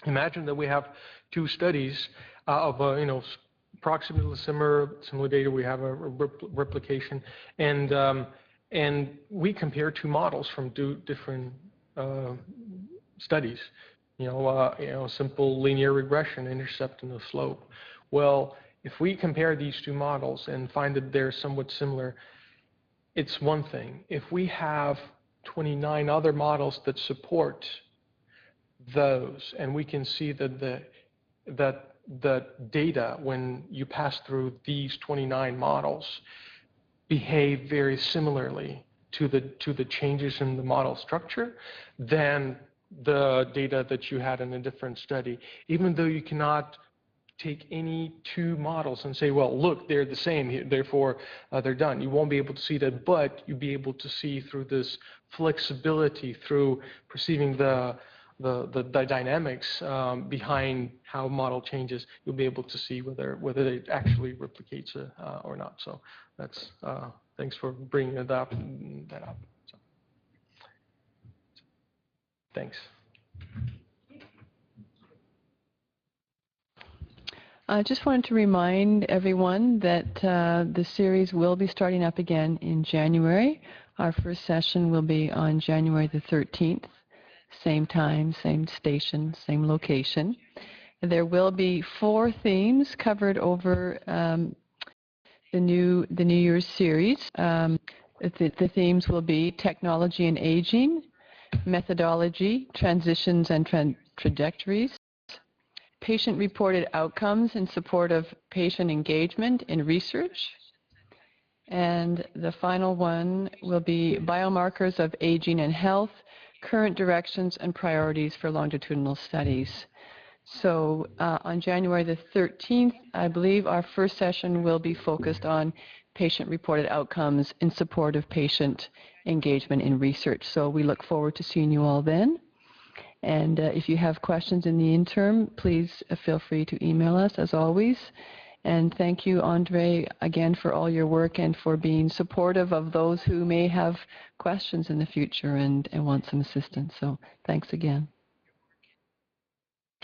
imagine that we have 2 studies of approximately similar data. We have a replication, and we compare 2 models from 2 different studies. Simple linear regression, intercept and the slope. Well, if we compare these 2 models and find that they're somewhat similar, it's one thing. If we have 29 other models that support those, and we can see that the data, when you pass through these 29 models, behave very similarly to the changes in the model structure, then the data that you had in a different study, even though you cannot take any 2 models and say, well, look, they're the same, therefore they're done. You won't be able to see that, but you'll be able to see through this flexibility, through perceiving the dynamics behind how model changes. You'll be able to see whether it actually replicates or not. So that's thanks for bringing that up. So. Thanks. I just wanted to remind everyone that the series will be starting up again in January. Our first session will be on January the 13th, same time, same station, same location. There will be 4 themes covered over the New Year's series. The themes will be technology and aging, methodology, transitions and trajectories, patient-reported outcomes in support of patient engagement in research, and the final one will be biomarkers of aging and health, current directions and priorities for longitudinal studies. So on January the 13th, I believe our first session will be focused on patient-reported outcomes in support of patient engagement in research. So we look forward to seeing you all then. And if you have questions in the interim, please feel free to email us as always. And thank you, Andrey, again for all your work and for being supportive of those who may have questions in the future and want some assistance. So thanks again.